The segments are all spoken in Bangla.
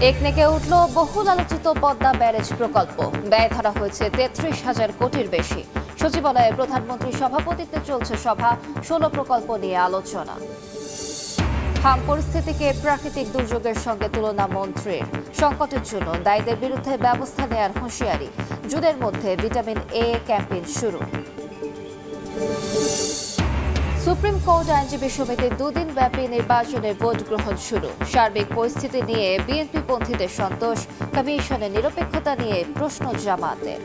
একনেকে উঠল বহুল আলোচিত পদ্মা ব্যারেজ প্রকল্প। ব্যয় ধরা হয়েছে ৩৩,০০০ কোটির বেশি। সচিবালয়ে প্রধানমন্ত্রীর সভাপতিত্বে চলছে সভা, ১৬ প্রকল্প নিয়ে আলোচনা। হাম পরিস্থিতিকে প্রাকৃতিক দুর্যোগের সঙ্গে তুলনা মন্ত্রীর। সংকটের জন্য দায়ীদের বিরুদ্ধে ব্যবস্থা নেয়ার হুঁশিয়ারি। জুনের মধ্যে ভিটামিন এ ক্যাম্পেইন শুরু। সুপ্রিম কোর্ট আইনজীবী সমিতির দুদিন ব্যাপী নির্বাচনের ভোট গ্রহণ শুরু। সার্বিক পরিস্থিতি নিয়ে বিএনপি পন্থীদের সন্তোষ, কমিশনের নিরপেক্ষতা নিয়ে প্রশ্ন জামাতের।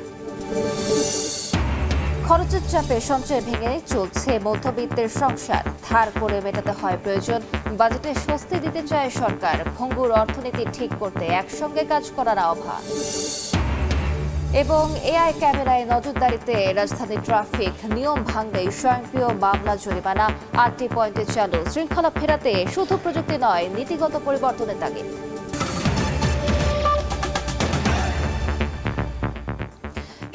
খরচের চাপে সঞ্চয় ভেঙে চলছে মধ্যবিত্তের সংসার। ধার করে মেটাতে হয় প্রয়োজন। বাজেটে স্বস্তি দিতে চায় সরকার। ভঙ্গুর অর্থনীতি ঠিক করতে একসঙ্গে কাজ করার আহ্বান। এবং এআই ক্যামেরায় নজরদারিতে রাজধানী ট্রাফিক নিয়ম ভাঙলেই স্বয়ংক্রিয় মামলা জরিমানা। ৮টি পয়েন্টে চালু। শৃঙ্খলা ফেরাতে শুধু প্রযুক্তি নয়, নীতিগত পরিবর্তনের তাগিদ।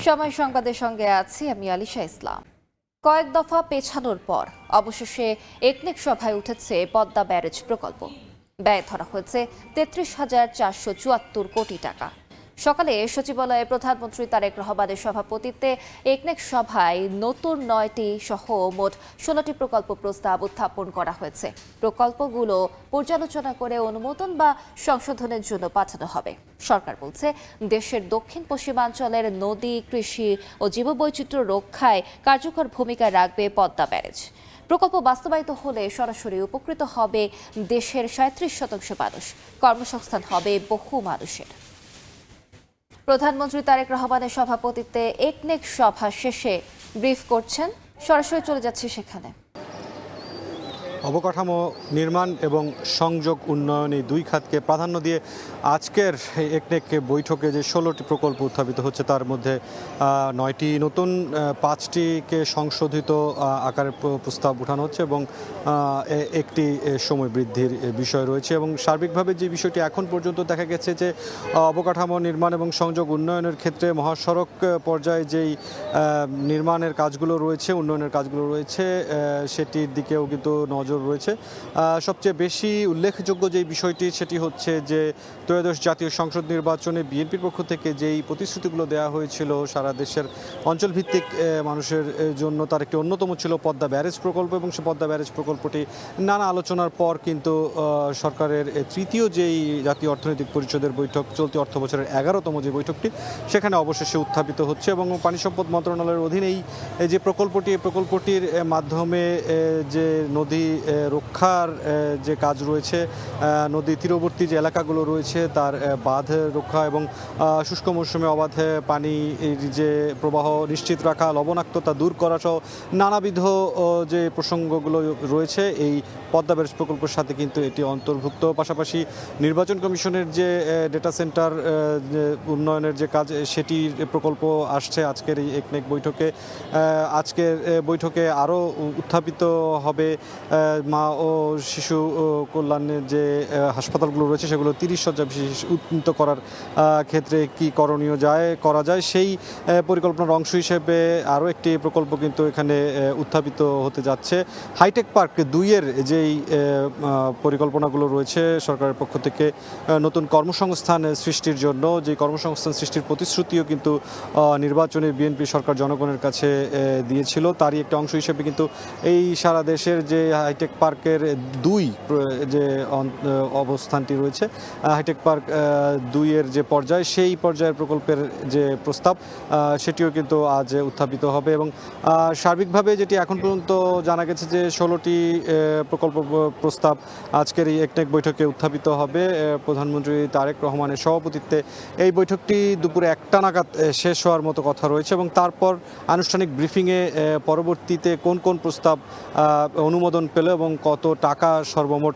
সময় সংবাদের সঙ্গে আছি আমি আলিশা ইসলাম। কয়েক দফা পেছানোর পর অবশেষে একনেক সভায় উঠেছে পদ্মা ব্যারেজ প্রকল্প। ব্যয় ধরা হয়েছে ৩৩,৪৭৪ কোটি টাকা। সকালে সচিবালয়ে প্রধানমন্ত্রী তারেক রহমানের সভাপতিত্বে একনেক সভায় নতুন ৯টি সহ মোট ১৬টি প্রকল্প প্রস্তাব উত্থাপন করা হয়েছে। প্রকল্পগুলো পর্যালোচনা করে অনুমোদন বা সংশোধনের জন্য পাঠানো হবে। সরকার বলছে, দেশের দক্ষিণ পশ্চিমাঞ্চলের নদী, কৃষি ও জীববৈচিত্র্য রক্ষায় কার্যকর ভূমিকা রাখবে পদ্মা ব্যারেজ। প্রকল্প বাস্তবায়িত হলে সরাসরি উপকৃত হবে দেশের ৩৭% মানুষ। কর্মসংস্থান হবে বহু মানুষের। প্রধানমন্ত্রী তারেক রহমানের সভাপতিত্বে একনেক সভা শেষে ব্রিফ করছেন। সরাসরি চলে যাচ্ছে সেখানে। অবকাঠামো নির্মাণ এবং সংযোগ উন্নয়ন এই দুই খাতকে প্রাধান্য দিয়ে আজকের একনেক বৈঠকে যে ১৬টি প্রকল্প উত্থাপিত হচ্ছে তার মধ্যে ৯টি নতুন, ৫টিকে সংশোধিত আকারে প্রস্তাব উঠানো হচ্ছে এবং একটি সময় বৃদ্ধির বিষয় রয়েছে। এবং সার্বিকভাবে যে বিষয়টি এখন পর্যন্ত দেখা গেছে যে অবকাঠামো নির্মাণ এবং সংযোগ উন্নয়নের ক্ষেত্রে মহাসড়ক পর্যায়ে যেই নির্মাণের কাজগুলো রয়েছে, উন্নয়নের কাজগুলো রয়েছে, সেটির দিকেও কিন্তু নজর রয়েছে। সবচেয়ে বেশি উল্লেখযোগ্য যে বিষয়টি সেটি হচ্ছে যে ত্রয়োদশ জাতীয় সংসদ নির্বাচনে বিএনপির পক্ষ থেকে যেই প্রতিশ্রুতিগুলো দেওয়া হয়েছিল সারা দেশের অঞ্চলভিত্তিক মানুষের জন্য, তার একটি অন্যতম ছিল পদ্মা ব্যারেজ প্রকল্প। এবং সে পদ্মা ব্যারেজ প্রকল্পটি নানা আলোচনার পর কিন্তু সরকারের তৃতীয় যেই জাতীয় অর্থনৈতিক পরিষদের বৈঠক, চলতি অর্থ বছরের 11তম যে বৈঠকটি, সেখানে অবশেষে উত্থাপিত হচ্ছে। এবং পানি সম্পদ মন্ত্রণালয়ের অধীনেই যে প্রকল্পটি, এই প্রকল্পটির মাধ্যমে যে নদী রক্ষার যে কাজ রয়েছে, নদী তীরবর্তী যে এলাকাগুলো রয়েছে তার বাঁধ রক্ষা এবং শুষ্ক মৌসুমে অবাধ পানির যে প্রবাহ নিশ্চিত রাখা, লবণাক্ততা দূর করা সহ নানাবিধ যে প্রসঙ্গগুলো রয়েছে এই পদ্মা ব্যারেজ প্রকল্পের সাথে কিন্তু এটি অন্তর্ভুক্ত। পাশাপাশি নির্বাচন কমিশনের যে ডেটা সেন্টার উন্নয়নের যে কাজ, সেটির প্রকল্প আসছে আজকের এই একনেক বৈঠকে। আজকের বৈঠকে আরও উত্থাপিত হবে মা ও শিশু কল্যাণের যে হাসপাতালগুলো রয়েছে সেগুলো ৩০ শয্যা বিশিষ্ট উন্নীত করার ক্ষেত্রে কি করা যায় সেই পরিকল্পনার অংশ হিসেবে আরও একটি প্রকল্প কিন্তু এখানে উত্থাপিত হতে যাচ্ছে। হাইটেক পার্ক ২-এর যেই পরিকল্পনাগুলো রয়েছে সরকারের পক্ষ থেকে নতুন কর্মসংস্থান সৃষ্টির জন্য, যে কর্মসংস্থান সৃষ্টির প্রতিশ্রুতিও কিন্তু নির্বাচনে বিএনপি সরকার জনগণের কাছে দিয়েছিল, তারই একটা অংশ হিসেবে কিন্তু এই সারা দেশের যে হাইটেক পার্কের ২ যে অবস্থানটি রয়েছে, হাইটেক পার্ক ২-এর যে পর্যায়, সেই পর্যায়ের প্রকল্পের যে প্রস্তাব সেটিও কিন্তু আজ উত্থাপিত হবে। এবং সার্বিকভাবে যেটি এখন পর্যন্ত জানা গেছে যে ১৬টি প্রকল্প প্রস্তাব আজকের এই একনেক বৈঠকে উত্থাপিত হবে। প্রধানমন্ত্রী তারেক রহমানের সভাপতিত্বে এই বৈঠকটি দুপুরে ১টা নাগাদ শেষ হওয়ার মতো কথা রয়েছে এবং তারপর আনুষ্ঠানিক ব্রিফিংয়ে পরবর্তীতে কোন কোন প্রস্তাব অনুমোদন পেল এবং কত টাকা সর্বমোট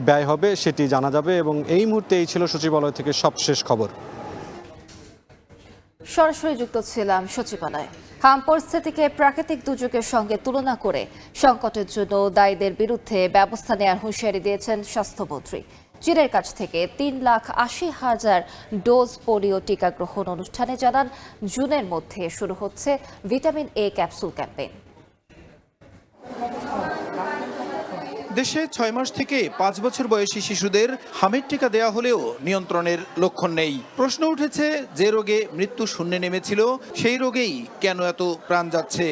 ব্যয় হবে সেটি জানা যাবে। এবং এই মুহূর্তে এই ছিল সচিবালয় থেকে সবশেষ খবর। সরাসরি যুক্ত ছিলাম সচিবালয়ে। হাম পরিস্থিতিকে প্রাকৃতিক দুর্যোগের সঙ্গে তুলনা করে সংকটের জন্য দায়ীদের বিরুদ্ধে ব্যবস্থা নেওয়ার হুঁশিয়ারি দিয়েছেন স্বাস্থ্যমন্ত্রী। চীনের কাছ থেকে ৩,৮০,০০০ ডোজ পোলিও টিকা গ্রহণ অনুষ্ঠানে জানান, জুনের মধ্যে শুরু হচ্ছে ভিটামিন এ ক্যাপসুল ক্যাম্পেইন। দেশে 6 মাস থেকে 5 বছর বয়সী শিশুদের হামের টিকা দেওয়া হলেও নিয়ন্ত্রণের লক্ষণ নেই। প্রশ্ন উঠেছে, যে রোগে মৃত্যু শূন্যে নেমেছিল সেই রোগেই কেন এত প্রাণ যাচ্ছে।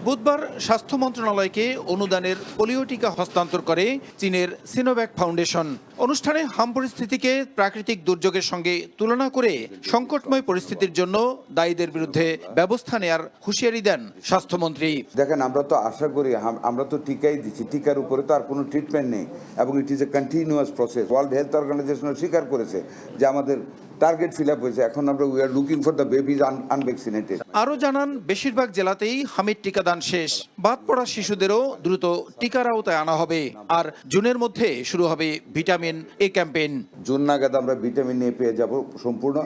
বুধবার স্বাস্থ্য মন্ত্রণালয়কে অনুদানের পোলিও টিকা হস্তান্তর করে চীনের সিনোভ্যাক ফাউন্ডেশন। অনুষ্ঠানে হাম পরিস্থিতিকে প্রাকৃতিক দুর্যোগের সঙ্গে তুলনা করে সংকটময় পরিস্থিতির জন্য দায়ীদের বিরুদ্ধে ব্যবস্থা নেয়ার হুঁশিয়ারি দেন স্বাস্থ্যমন্ত্রী। দেখেন, আমরা তো আশা করি, আমরা তো টিকাই দিচ্ছি, টিকার উপরে তো আর কোনো ট্রিটমেন্ট নেই এবং it is a continuous process. World health অর্গানাইজেশনও স্বীকার করেছে যে আমাদের টার্গেট ফিল আপ হয়েছে। এখন আমরা we are looking for the babies unvaccinated. আরও জানান, বেশিরভাগ জেলাতেই হামির টিকাদান শেষ। বাদ পড়া শিশুদেরও দ্রুত টিকার আওতায় আনা হবে। আর জুনের মধ্যে শুরু হবে ভিটামিন এ ক্যাম্পেইন। জুন নাগাদ আমরা ভিটামিন এ পেয়ে যাব সম্পূর্ণ,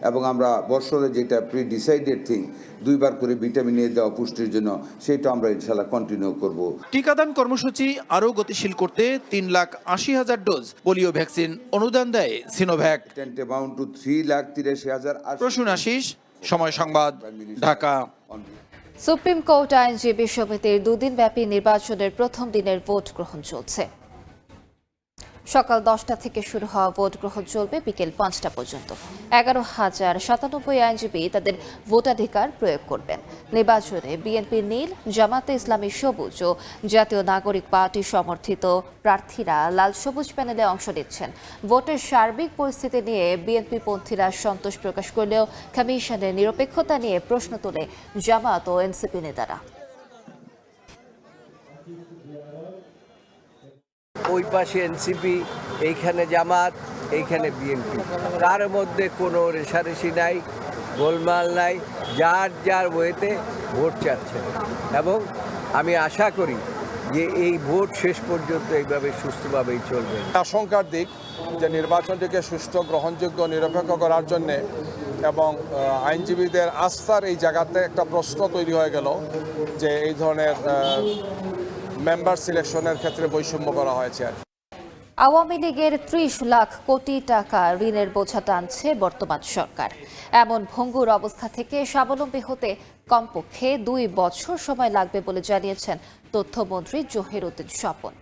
এবং আমরা বছরে যেটা প্রি ডিসাইডেড থিং 2 বার করে ভিটামিন এ দেওয়া পুষ্টির জন্য, সেটা আমরা ইনশাআল্লাহ কন্টিনিউ করব। টিকাদান কর্মসূচি আরও গতিশীল করতে 3,80,000 ডোজ পোলিও ভ্যাকসিন অনুদান দেয় Sinovac. Amount to 3,83,000। Prasun Ashis, Somoy Sangbad, Dhaka. Supreme court আইনজীবী সমিতির 2 দিনব্যাপী নির্বাচনের প্রথম দিনের ভোট গ্রহণ চলছে। সকাল 10টা থেকে শুরু হওয়া ভোট গ্রহণ চলবে বিকেল 5টা পর্যন্ত। 11,097 আইনজীবী তাদের ভোটাধিকার প্রয়োগ করবেন। নির্বাচনে বিএনপি নীল, জামাতে ইসলামী সবুজ ও জাতীয় নাগরিক পার্টি সমর্থিত প্রার্থীরা লাল সবুজ প্যানেলে অংশ নিচ্ছেন। ভোটের সার্বিক পরিস্থিতি নিয়ে বিএনপি পন্থীরা সন্তোষ প্রকাশ করলেও কমিশনের নিরপেক্ষতা নিয়ে প্রশ্ন তোলে জামাত ও এনসিপি নেতারা। ওই পাশে এনসিপি, এইখানে জামাত, এইখানে বিএনপি, তার মধ্যে কোনো রেষারেষি নাই, গোলমাল নাই, যার যার ওয়েতে ভোট চাচ্ছে। এবং আমি আশা করি যে এই ভোট শেষ পর্যন্ত এইভাবে সুস্থভাবেই চলবে। আশঙ্কার দিক যে নির্বাচনটিকে সুষ্ঠু, গ্রহণযোগ্য, নিরপেক্ষ করার জন্যে এবং আইনজীবীদের আস্থার এই জায়গাতে একটা প্রশ্ন তৈরি হয়ে গেল যে এই ধরনের মেম্বার সিলেকশনের ক্ষেত্রে বৈষম্য করা হয়েছে। আওয়ামী লীগের 30 লাখ কোটি টাকা ঋণের বোঝা টানছে বর্তমান সরকার। এমন ভঙ্গুর অবস্থা থেকে স্বাবলম্বী হতে কমপক্ষে 2 বছর সময় লাগবে বলে জানিয়েছেন তথ্যমন্ত্রী জহির উদ্দিন স্বপন।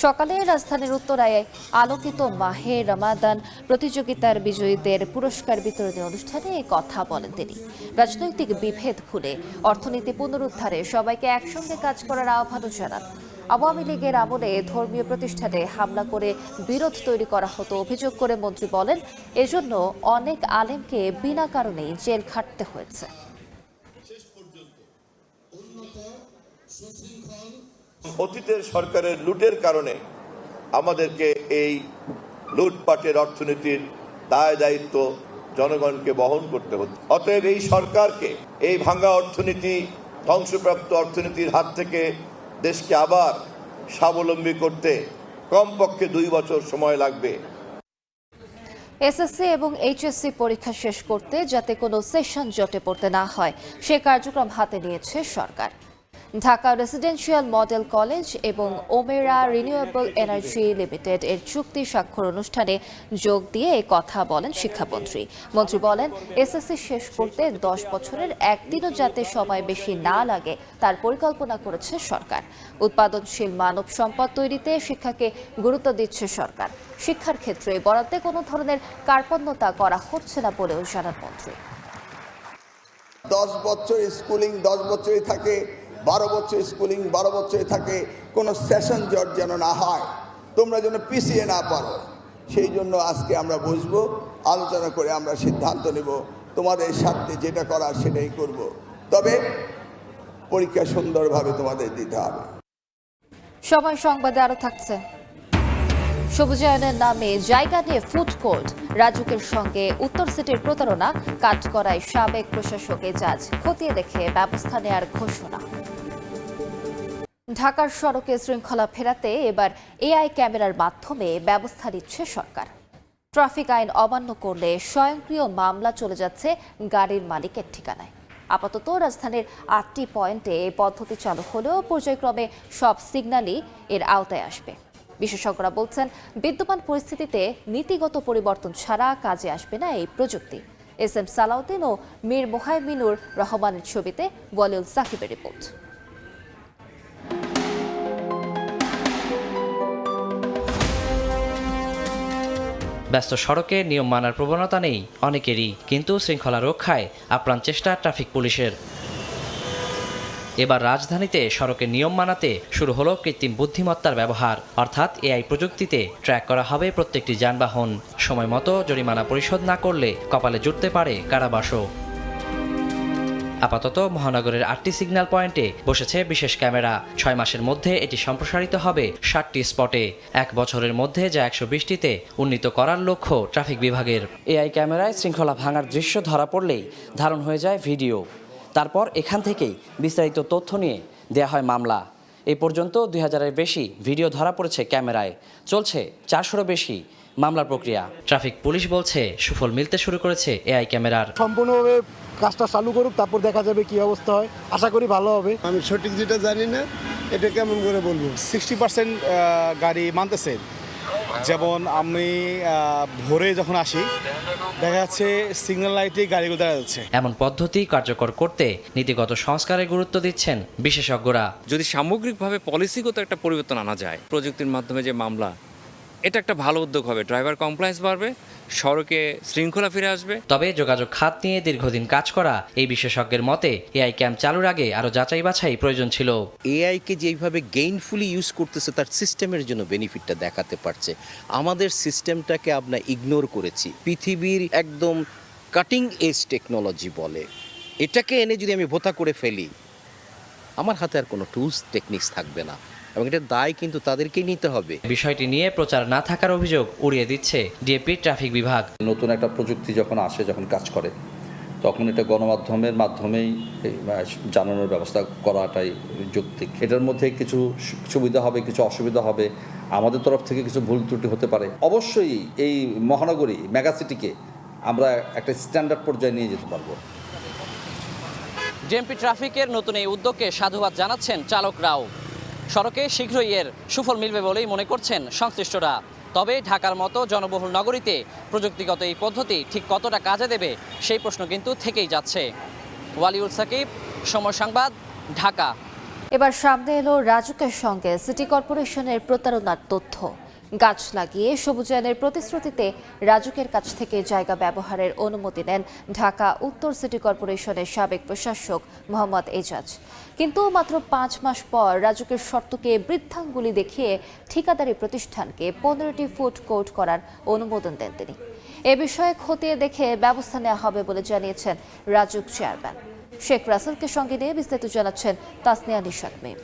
সকালে রাজধানীর উত্তরায় আলোকিত মাহে রমাদান প্রতিযোগিতার বিজয়ীদের পুরস্কার বিতরণী অনুষ্ঠানে এই কথা বলেন তিনি। রাজনৈতিক বিভেদ ভুলে অর্থনীতি পুনরুদ্ধারে সবাইকে একসঙ্গে কাজ করার আহ্বানও জানান। আওয়ামী লীগের আমলে ধর্মীয় প্রতিষ্ঠানে হামলা করে বিরোধ তৈরি করা হতো অভিযোগ করে মন্ত্রী বলেন, এজন্য অনেক আলেমকে বিনা কারণেই জেল খাটতে হয়েছে। অতীতের সরকারের লুটের কারণে আমাদেরকে এই লুটপাটের অর্থনীতির দায় দায়িত্ব জনগণকে বহন করতে হতো। অতএব এই সরকারকে এই ভাঙা অর্থনীতি, ধ্বংসপ্রাপ্ত অর্থনীতির হাত থেকে দেশকে আবার স্বাবলম্বী করতে কমপক্ষে 2 বছর সময় লাগবে। এসএসসি এবং এইচএসসি পরীক্ষা শেষ করতে যাতে কোনো সেশন জটে পড়তে না হয় সে কার্যক্রম হাতে নিয়েছে সরকার। ঢাকা রেসিডেন্সিয়াল মডেল কলেজ এবং ওমেরা রিনিউয়েবল এনার্জি লিমিটেড এর চুক্তি স্বাক্ষর অনুষ্ঠানে যোগ দিয়ে এই কথা বলেন শিক্ষামন্ত্রী। মন্ত্রী বলেন, এসএসসি শেষ করতে 10 বছরের একদিনও যাতে সময় বেশি না লাগে তার পরিকল্পনা করেছে সরকার। উৎপাদনশীল মানব সম্পদ তৈরিতে শিক্ষাকে গুরুত্ব দিচ্ছে সরকার। শিক্ষার ক্ষেত্রে বরাদ্দে কোনো ধরনের কার্পণ্যতা করা হচ্ছে না বলেও জানান মন্ত্রী। 10 বছর স্কুলিং 10 বছরই থাকে, 12 বছর স্কুলিং 12 বছরই থাকে, কোনো সেশন জট যেন না হয়, তোমরা যেন পিছিয়ে না পারো। সেই জন্য আজকে আমরা বসবো, আলোচনা করে আমরা সিদ্ধান্ত নেব, তোমাদের স্বার্থে যেটা করার সেটাই করব। তবে পরীক্ষা সুন্দরভাবে তোমাদের দিতে হবে। সময় সংবাদে আরো থাকছে। সবুজায়নের নামে জায়গা নিয়ে ফুড কোর্ট, রাজুকের সঙ্গে উত্তর সিটির প্রতারণা, কাঠগড়ায় সাবেক প্রশাসক এজাজ খতিয়ে দেখে ব্যবস্থা নেয়ার ঘোষণা। ঢাকার সড়কে শৃঙ্খলা ফেরাতে এবার এআই ক্যামেরার মাধ্যমে ব্যবস্থা নিচ্ছে সরকার। ট্রাফিক আইন অমান্য করলে স্বয়ংক্রিয় মামলা চলে যাচ্ছে গাড়ির মালিকের ঠিকানায়। আপাতত রাজধানীর 8টি পয়েন্টে এই পদ্ধতি চালু হলেও পর্যায়ক্রমে সব সিগন্যালই এর আওতায় আসবে। বিশেষজ্ঞরা বলছেন, বিদ্যমান পরিস্থিতিতে নীতিগত পরিবর্তন ছাড়া কাজে আসবে না এই প্রযুক্তি। এসএম সালাউদ্দিন ও মীর মোহাইমিনুর রহমানের ছবিতে ওয়ালিউল সাকিবের রিপোর্ট। ব্যস্ত সড়কে নিয়ম মানার প্রবণতা নেই অনেকেরই, কিন্তু শৃঙ্খলা রক্ষায় আপ্রাণ চেষ্টা ট্রাফিক পুলিশের। এবার রাজধানীতে সড়কের নিয়ম মানাতে শুরু হলো কৃত্রিম বুদ্ধিমত্তার ব্যবহার, অর্থাৎ এআই প্রযুক্তিতে ট্র্যাক করা হবে প্রত্যেকটি যানবাহন। সময় মতো জরিমানা পরিশোধ না করলে কপালে জুটতে পারে কারাবাসও। আপাতত মহানগরের 8টি সিগন্যাল পয়েন্টে বসেছে বিশেষ ক্যামেরা। 6 মাসের মধ্যে এটি সম্প্রসারিত হবে 60টি স্পটে। 1 বছরের মধ্যে যা 120টিতে উন্নীত করার লক্ষ্য ট্রাফিক বিভাগের। এআই ক্যামেরায় শৃঙ্খলা ভাঙার দৃশ্য ধরা পড়লেই ধারণ হয়ে যায় ভিডিও। তারপর এখান থেকেই বিস্তারিত তথ্য নিয়ে দেয়া হয় মামলা। এই পর্যন্ত 2000-এর বেশি ভিডিও ধরা পড়েছে ক্যামেরায়। চলছে 400-রও বেশি মামলার প্রক্রিয়া। ট্রাফিক পুলিশ বলছে সুফল মিলতে শুরু করেছে এআই ক্যামেরার। সম্পূর্ণভাবে কাজটা চালু করুক, তারপর দেখা যাবে কি অবস্থা হয়। আশা করি ভালো হবে। আমি সঠিক যেটা জানি না, এটা কেমন করে বলবো। 60% গাড়ি মানতেছে। যেমন আমি ভোরে যখন আসি দেখা যাচ্ছে সিগন্যাল লাইটে গাড়িগুলো দেখা যাচ্ছে। এমন পদ্ধতি কার্যকর করতে নীতিগত সংস্কারে গুরুত্ব দিচ্ছেন বিশেষজ্ঞরা। যদি সামগ্রিকভাবে পলিসিগত একটা পরিবর্তন আনা যায়, প্রযুক্তির মাধ্যমে যে মামলা, এটা একটা ভালো উদ্যোগ হবে। ড্রাইভার কমপ্লায়েন্স বাড়বে, সড়কে শৃঙ্খলা ফিরে আসবে। তবে যোগাযোগ খাত নিয়ে দীর্ঘদিন কাজ করা এই বিশেষজ্ঞের মতে এআই ক্যাম্প চালুর আগে আরও যাচাই বাছাই প্রয়োজন ছিল। এআইকে যেইভাবে গেইনফুলি ইউজ করতেছে তার সিস্টেমের জন্য বেনিফিটটা দেখাতে পারছে। আমাদের সিস্টেমটাকে আমরা ইগনোর করেছি। পৃথিবীর একদম কাটিং এজ টেকনোলজি বলে, এটাকে এনে যদি আমি ভোতা করে ফেলি, আমার হাতে আর কোনো টুলস টেকনিক্স থাকবে না, এবং এটার দায় কিন্তু তাদেরকেই নিতে হবে। বিষয়টি নিয়ে প্রচার না থাকার অভিযোগ উড়িয়ে দিচ্ছে ডিএপি ট্রাফিক বিভাগ। নতুন একটা প্রযুক্তি যখন আসে, যখন কাজ করে, তখন এটা গণমাধ্যমের মাধ্যমেই জানানোর ব্যবস্থা করাটাই যৌক্তিক। এটার মধ্যে কিছু সুবিধা হবে, কিছু অসুবিধা হবে, আমাদের তরফ থেকে কিছু ভুল ত্রুটি হতে পারে। অবশ্যই এই মহানগরী মেগাসিটিকে আমরা একটা স্ট্যান্ডার্ড পর্যায়ে নিয়ে যেতে পারবো। ডিএমপি ট্রাফিকের নতুন এই উদ্যোগকে সাধুবাদ জানাচ্ছেন চালকরাও। সড়কে শীঘ্রই এর সুফল মিলবে বলেই মনে করছেন সংশ্লিষ্টরা। তবে ঢাকার মতো জনবহুল নগরীতে প্রযুক্তিগত এই পদ্ধতি ঠিক কতটা কাজে দেবে সেই প্রশ্ন কিন্তু থেকেই যাচ্ছে। ওয়ালিউল সাকিব, সময় সংবাদ, ঢাকা। এবার সামনে এলো রাজুকের সঙ্গে সিটি কর্পোরেশনের প্রতারণার তথ্য। গাছ লাগিয়ে সবুজায়নের প্রতিশ্রুতিতে রাজুকের কাছ থেকে জায়গা ব্যবহারের অনুমতি নেন ঢাকা উত্তর সিটি কর্পোরেশনের সাবেক প্রশাসক মোহাম্মদ এজাজ। কিন্তু মাত্র 5 মাস পর রাজুকের শর্তকে বৃদ্ধাঙ্গুলি দেখিয়ে ঠিকাদারি প্রতিষ্ঠানকে 15টি ফুড কোর্ট করার অনুমোদন দেন তিনি। এ বিষয়ে খতিয়ে দেখে ব্যবস্থা নেওয়া হবে বলে জানিয়েছেন রাজুক চেয়ারম্যান। শেখ রাসেলকে সঙ্গে নিয়ে বিস্তারিত জানাচ্ছেন তাসনিয়া নিশাত মিম।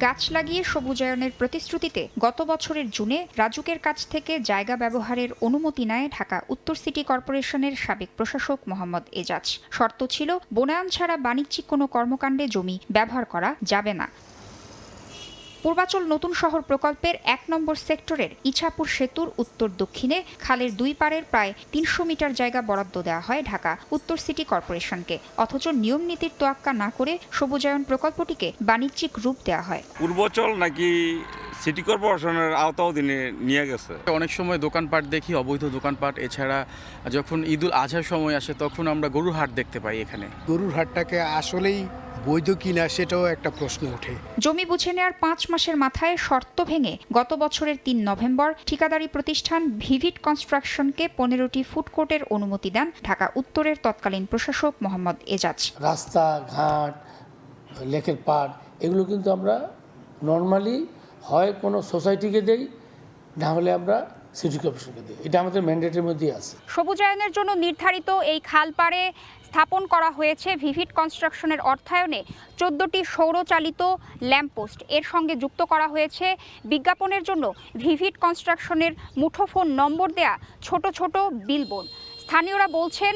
গাছ লাগিয়ে সবুজায়নের প্রতিশ্রুতিতে গত বছরের জুনে রাজুকের কাছ থেকে জায়গা ব্যবহারের অনুমতি নেয় ঢাকা উত্তর সিটি কর্পোরেশনের সাবেক প্রশাসক মোহাম্মদ এজাজ। শর্ত ছিল বনায়ন ছাড়া বাণিজ্যিক কোনো কর্মকাণ্ডে জমি ব্যবহার করা যাবে না। পূর্বাচল নতুন শহর প্রকল্পের 1 নম্বর সেক্টরের ইছাপুর সেতুর উত্তর দক্ষিণে খালের 2 পাড়ের প্রায় 300 মিটার জায়গা বরাদ্দ দেওয়া হয় ঢাকা উত্তর সিটি কর্পোরেশনকে। অথচ নিয়ম নীতির তোয়াক্কা না করে সবুজায়ন প্রকল্পটিকে বাণিজ্যিক রূপ দেওয়া হয়। পূর্বাচল নাকি সিটি কর্পোরেশনের আওতাধীনে নিয়ে গেছে। অনেক সময় দোকানপাট দেখি, অবৈধ দোকানপাট। এছাড়া যখন ঈদুল আজহার সময় আসে তখন আমরা গরুর হাট দেখতে পাই। এখানে গরুর হাটটাকে আসলেই বৈধ কিনা সেটাও একটা প্রশ্ন ওঠে। জমি বুঝে নেওয়ার 5 মাসের মাথায় শর্ত ভেঙে গত বছরের 3 নভেম্বর ঠিকাদারি প্রতিষ্ঠান ভিভিড কনস্ট্রাকশনকে 15টি ফুড কোর্টের অনুমতি দেন ঢাকা উত্তরের তৎকালীন প্রশাসক মোহাম্মদ এজাজ। রাস্তা ঘাট, লেকের পাড় এগুলো কিন্তু আমরা নর্মালি হয় কোনো সোসাইটিকে দেই, না হলে আমরা সিটি কর্পোরেশনকে দিই। এটা আমাদের ম্যান্ডেটের মধ্যেই আছে। সবুজায়নের জন্য নির্ধারিত এই খালপাড়ে স্থাপন করা হয়েছে ভিভিড কনস্ট্রাকশনের অর্থায়নে 14টি সৌরচালিত ল্যাম্পপোস্ট। এর সঙ্গে যুক্ত করা হয়েছে বিজ্ঞাপনের জন্য ভিভিড কনস্ট্রাকশনের মুঠোফোন নম্বর দেয়া ছোট ছোট বিলবোর্ড। স্থানীয়রা বলছেন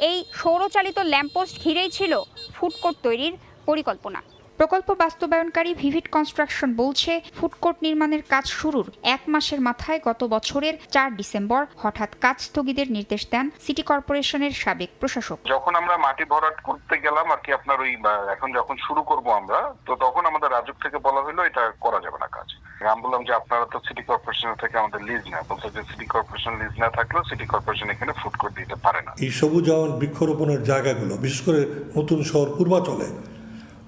এই সৌরচালিত ল্যাম্পপোস্ট ঘিরেই ছিল ফুডকোর্ট তৈরির পরিকল্পনা। প্রকল্প বাস্তবায়নকারী ভিভিড কনস্ট্রাকশন বলছে ফুডকোর্ট নির্মাণের কাজ শুরুর 1 মাসের মাথায় গত বছরের 4 ডিসেম্বর হঠাৎ কাজ স্থগিতের নির্দেশ দেন সিটি কর্পোরেশনের সাবেক প্রশাসক। যখন আমরা মাটি ভরাট করতে গেলাম আর কি, আপনার ওই এখন যখন শুরু করব আমরা, তো তখন আমাদের রাজুক থেকে বলা হলো এটা করা যাবে না কাজ। আমি বললাম যে আপনারা তো সিটি কর্পোরেশন থেকে আমাদের লিজ না, বলছে যে সিটি কর্পোরেশন লিজ না থাকলেও সিটি কর্পোরেশন এখানে ফুডকোর্ট দিতে পারে না। এই সবুজায়ন বৃক্ষরোপণের জায়গাগুলো বিশেষ করে নতুন শহর পূর্বাচলে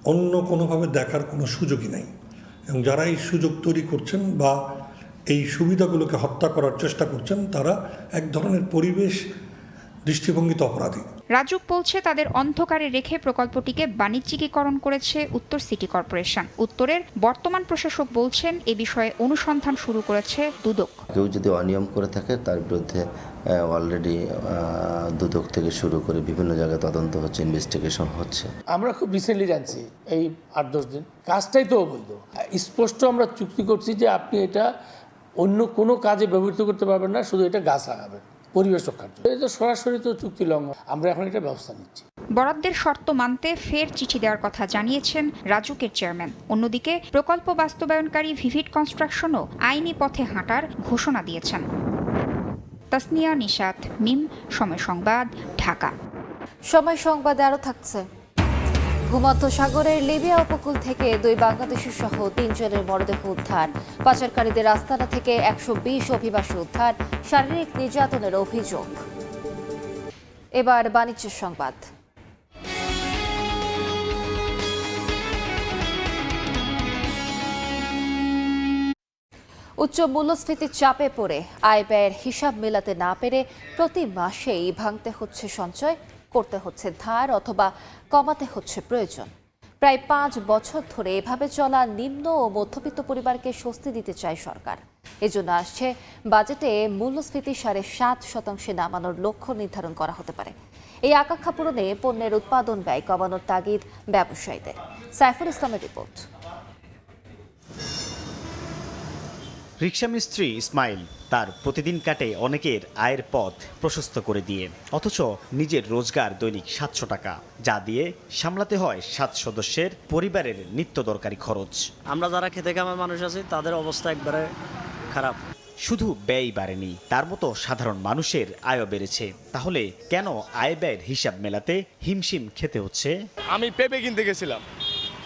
অন্য কোনোভাবে দেখার কোনো সুযোগই নাই, এবং যারা এই সুযোগ তৈরি করছেন বা এই সুবিধাগুলোকে হত্যা করার চেষ্টা করছেন তারা এক ধরনের পরিবেশ দৃষ্টিভঙ্গিতে অপরাধী। রাজুক বলছে তাদের অন্ধকারে রেখে প্রকল্পটিকে বাণিজ্যিকীকরণ করেছে উত্তর সিটি কর্পোরেশন। উত্তরের বর্তমান প্রশাসক বলছেন এ বিষয়ে অনুসন্ধান শুরু করেছে দুদক। কেউ যদি অনিয়ম করে থাকে তার বিরুদ্ধে অলরেডি দুদক থেকে শুরু করে বিভিন্ন জায়গায় তদন্ত হচ্ছে, ইনভেস্টিগেশন হচ্ছে। আমরা খুব রিসেন্টলি জানছি এই 8-10 দিন, কাজটাই তো অবৈধ। স্পষ্ট আমরা চুক্তি করছি যে আপনি এটা অন্য কোনো কাজে ব্যবহৃত করতে পারবেন না, শুধু এটা গাছ লাগাবেন পরিবেশ রক্ষার জন্য। এটা সরাসরি তো চুক্তি লঙ্ঘন, আমরা এখন এটা ব্যবস্থা নিচ্ছি। বরাদ্দের শর্ত মানতে ফের চিঠি দেওয়ার কথা জানিয়েছেন রাজুকের চেয়ারম্যান। অন্যদিকে প্রকল্প বাস্তবায়নকারী ভিভিড কনস্ট্রাকশনও আইনি পথে হাঁটার ঘোষণা দিয়েছেন। তাসনিয়া নিশাত, মিম, সময় সংবাদ, ঢাকা। সময় সংবাদে আরও থাকছে। ভূমধ্যসাগরের লিবিয়া উপকূল থেকে 2 বাংলাদেশি সহ 3 জনের মরদেহ উদ্ধার। পাচারকারীদের আস্তানা থেকে 120 অভিবাসী উদ্ধার, শারীরিক নির্যাতনের অভিযোগ। এবার বাণিজ্য সংবাদ। উচ্চ মূল্যস্ফীতির চাপে পড়ে আয় ব্যয়ের হিসাব মেলাতে না পেরে প্রতি মাসেই ভাঙতে হচ্ছে সঞ্চয়, করতে হচ্ছে ধার অথবা কমাতে হচ্ছে প্রয়োজন। প্রায় 5 বছর ধরে এভাবে চলা নিম্ন ও মধ্যবিত্ত পরিবারকে স্বস্তি দিতে চায় সরকার। এজন্য আসছে বাজেটে মূল্যস্ফীতি 7.5% নামানোর লক্ষ্য নির্ধারণ করা হতে পারে। এই আকাঙ্ক্ষা পূরণে পণ্যের উৎপাদন ব্যয় কমানোর তাগিদ ব্যবসায়ীদের। সাইফুল ইসলামের রিপোর্ট। রিকশা মিস্ত্রি ইসমাইল তার প্রতিদিন কাটে অনেকের আয়ের পথ প্রশস্ত করে দিয়ে, অথচ নিজের রোজগার দৈনিক 700 টাকা, যা দিয়ে সামলাতে হয় 7 সদস্যের পরিবারের নিত্য দরকারি খরচ। আমরা যারা খেতে খাওয়া মানুষ আছি তাদের অবস্থা একবারে খারাপ। শুধু ব্যয় বাড়েনি, তার মতো সাধারণ মানুষের আয়ও বেড়েছে। তাহলে কেন আয় ব্যয়ের হিসাব মেলাতে হিমশিম খেতে হচ্ছে? আমি পেঁপে কিনতে গেছিলাম,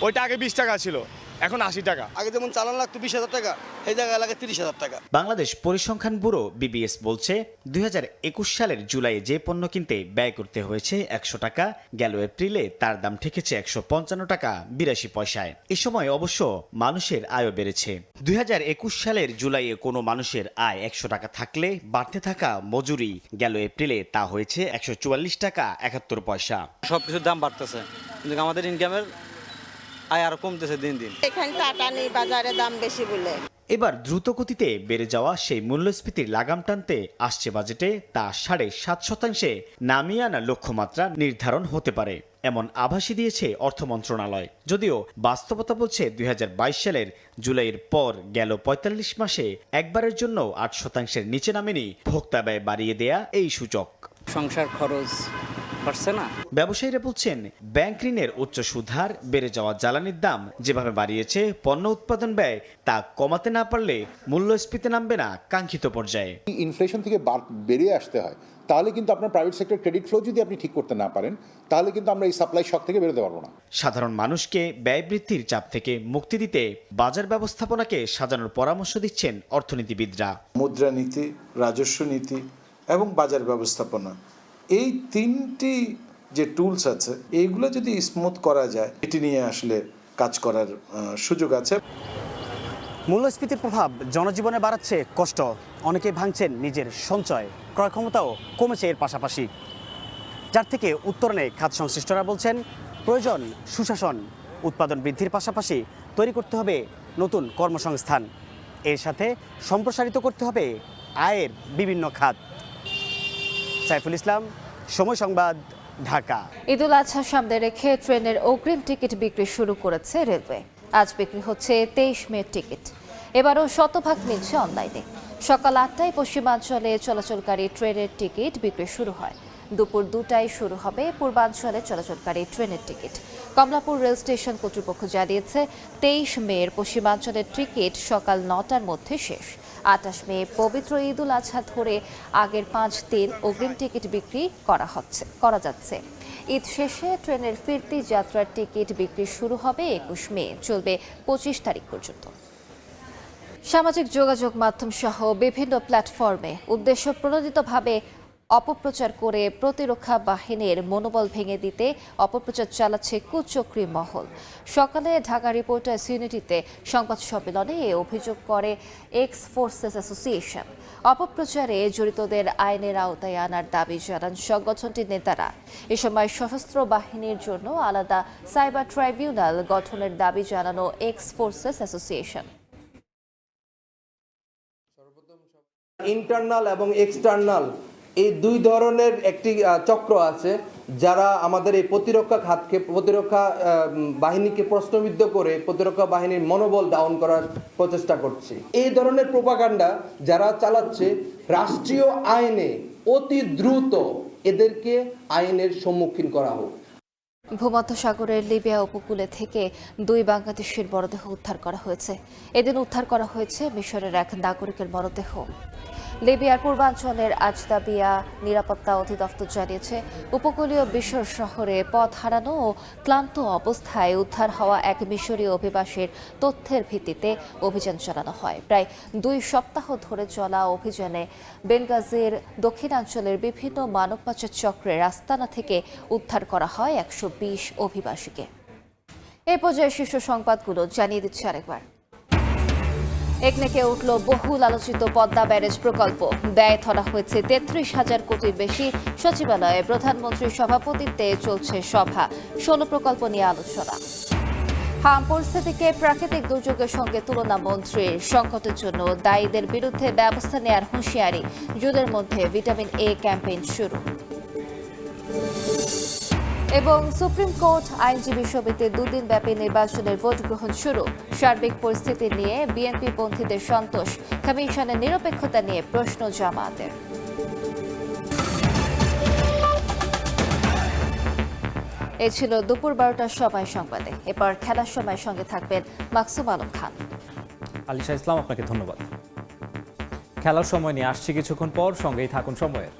ওইটা আগে 20 টাকা ছিল, এখন 80 টাকা। আগে যেমন চালান লাগতো 20,000 টাকা, এই জায়গায় লাগে 30,000 টাকা। বাংলাদেশ পরিসংখ্যান ব্যুরো বিবিএস বলছে 2021 সালের জুলাইয়ে যে পণ্য কিনতে ব্যয় করতে হয়েছে 100 টাকা, গেল এপ্রিলে তার দাম ঠেকেছে 155 টাকা 82 পয়সায়। এ সময় অবশ্য মানুষের আয়ও বেড়েছে। 2021 সালের জুলাইয়ে কোনো মানুষের আয় 100 টাকা থাকলে বাড়তে থাকা মজুরি গেল এপ্রিলে তা হয়েছে 144 টাকা 71 পয়সা। সবকিছুর দাম বাড়তেছে, কিন্তু আমাদের ইনকামের আয় আরো কমতেছে দিন দিন। এখানে টাটা নেই, বাজারে দাম বেশি বলে। এবার দ্রুত গতিতে বেড়ে যাওয়া সেই মূল্যস্ফীতির লাগাম টানতে আসছে বাজেটে তা 7.5% নামিয়ে আনার লক্ষ্যমাত্রা নির্ধারণ হতে পারে, এমন আভাসই দিয়েছে অর্থ মন্ত্রণালয়। যদিও বাস্তবতা বলছে 2022 সালের জুলাইয়ের পর গেল 45 মাসে একবারের জন্য 8% নিচে নামেনি ভোক্তা ব্যয় বাড়িয়ে দেয়া এই সূচক। সংসার খরচ বাড়ছে না। ব্যবসায়ীরা বলছেন ব্যাংক ঋণের উচ্চ সুদহার, বেড়ে যাওয়া জ্বালানির দাম যেভাবে বাড়িয়েছে পণ্য উৎপাদন ব্যয়, তা কমাতে না পারলে মূল্যস্ফীতি নামবে না কাঙ্ক্ষিত পর্যায়ে। ইনফ্লেশন থেকে বেরিয়ে আসতে হয়, তাহলে কিন্তু আপনার প্রাইভেট সেক্টর ক্রেডিট ফ্লো যদি আপনি ঠিক করতে না পারেন, তাহলে কিন্তু আমরা এই সাপ্লাই শক থেকে বেরোতে পারবো না। সাধারণ মানুষকে ব্যয় বৃদ্ধির চাপ থেকে মুক্তি দিতে বাজার ব্যবস্থাপনাকে সাজানোর পরামর্শ দিচ্ছেন অর্থনীতিবিদরা। মুদ্রানীতি, রাজস্ব নীতি এবং বাজার ব্যবস্থাপনা, এই 3টি যে টুলস আছে এইগুলো যদি স্মুথ করা যায়, এটি নিয়ে আসলে কাজ করার সুযোগ আছে। মূল্যস্ফীতির প্রভাব জনজীবনে বাড়াচ্ছে কষ্ট, অনেকে ভাঙছেন নিজের সঞ্চয়, ক্রয় ক্ষমতাও কমেছে এর পাশাপাশি, যার থেকে উত্তরণে খাত সংশ্লিষ্টরা বলছেন প্রয়োজন সুশাসন, উৎপাদন বৃদ্ধির পাশাপাশি তৈরি করতে হবে নতুন কর্মসংস্থান, এর সাথে সম্প্রসারিত করতে হবে আয়ের বিভিন্ন খাত। সাইফুল ইসলাম, সময় সংবাদ, ঢাকা। ঈদুল আজহা সামনে রেখে ট্রেনের অগ্রিম টিকিট বিক্রি শুরু করেছে রেলওয়ে। আজ বিক্রি হচ্ছে 23 মে টিকিট। এবারও শতভাগ মিলছে অনলাইনে। সকাল 8টায় পশ্চিমাঞ্চলে চলাচলকারী ট্রেনের টিকিট বিক্রি শুরু হয়। দুপুর 2টায় শুরু হবে পূর্বাঞ্চলে চলাচলকারী ট্রেনের টিকিট। কমলাপুর রেল স্টেশন কর্তৃপক্ষ জানিয়েছে 23 মের পশ্চিমাঞ্চলের টিকিট সকাল 9টার মধ্যে শেষ। 28 মে পবিত্র ঈদুল আজহা ধরে আগের 5 দিন অগ্রিম টিকিট বিক্রি করা যাচ্ছে। ঈদ শেষে ট্রেনের ফিরতি যাত্রার টিকিট বিক্রি শুরু হবে 21 মে, চলবে 25 তারিখ পর্যন্ত। সামাজিক যোগাযোগ মাধ্যম সহ বিভিন্ন প্ল্যাটফর্মে উদ্দেশ্য প্রণোদিতভাবে অপপ্রচার করে প্রতিরক্ষা বাহিনীর মনোবল ভেঙে দিতে অপপ্রচার চালাচ্ছে কুচক্রী মহল। সকালে ঢাকা রিপোর্টার্স ইউনিটিতে সংবাদ সম্মেলনে এ অভিযোগ করে এক্স ফোর্সেস অ্যাসোসিয়েশন। অপপ্রচারে জড়িতদের আইনের আওতায় আনার দাবি জানান সংগঠনটির নেতারা। এ সময় সশস্ত্র বাহিনীর জন্য আলাদা সাইবার ট্রাইব্যুনাল গঠনের দাবি জানানো এক্স ফোর্সেস অ্যাসোসিয়েশন। ইন্টারনাল এবং এক্সটার্নাল এই দুই ধরনের একটি চক্র আছে যারা আমাদের এই প্রতিরক্ষা খাতকে প্রতিরক্ষা বাহিনীকে প্রশ্নবিদ্ধ করে প্রতিরক্ষা বাহিনীর মনোবল ডাউন করার প্রচেষ্টা করছে। এই ধরনের প্রোপাগান্ডা যারা চালাচ্ছে রাষ্ট্রীয় আইনে অতি দ্রুত এদেরকে আইনের সম্মুখীন করা হোক। ভূমধ্যসাগরের লিবিয়া উপকূলে থেকে 2 বাংলাদেশের মরদেহ উদ্ধার করা হয়েছে। এদিন উদ্ধার করা হয়েছে মিশরের এক নাগরিকের মরদেহ। লিবিয়ার পূর্বাঞ্চলের আজদাবিয়া নিরাপত্তা অধিদপ্তর জানিয়েছে, উপকূলীয় মিশর শহরে পথ হারানো ও ক্লান্ত অবস্থায় উদ্ধার হওয়া এক মিশরীয় অভিবাসীর তথ্যের ভিত্তিতে অভিযান চালানো হয়। প্রায় 2 সপ্তাহ ধরে চলা অভিযানে বেনগাজির দক্ষিণাঞ্চলের বিভিন্ন মানব পাচার চক্রের আস্তানা থেকে উদ্ধার করা হয় 120 অভিবাসীকে। এই পর্যায়ে শীর্ষ সংবাদগুলো জানিয়ে দিচ্ছে আরেকবার। একনেকে উঠল বহুল আলোচিত পদ্মা ব্যারেজ প্রকল্প। ব্যয় ধরা হয়েছে 33,000 কোটির বেশি। সচিবালয়ে প্রধানমন্ত্রীর সভাপতিত্বে চলছে সভা। 16 প্রকল্প নিয়ে আলোচনা। হাম পরিস্থিতিকে প্রাকৃতিক দুর্যোগের সঙ্গে তুলনা মন্ত্রীর। সংকটের জন্য দায়ীদের বিরুদ্ধে ব্যবস্থা নেওয়ার হুঁশিয়ারি। জুনের মধ্যে ভিটামিন এ ক্যাম্পেইন শুরু। এবং সুপ্রিম কোর্ট আইনজীবী সমিতির 2 দিন ব্যাপী নির্বাচনের ভোট গ্রহণ শুরু। সার্বিক পরিস্থিতি নিয়ে বিএনপি পন্থীদের সন্তোষ। কমিশনের নিরপেক্ষতা নিয়ে প্রশ্ন জামায়াতের। এই ছিল দুপুর 12টার সময় সংবাদে। এরপর খেলার সময় সঙ্গে থাকবেন মাকসুম আলম খান। আলিশা ইসলাম, আপনাকে ধন্যবাদ। খেলার সময় নিয়ে আসছি কিছুক্ষণ পর, সঙ্গেই থাকুন সময়ের।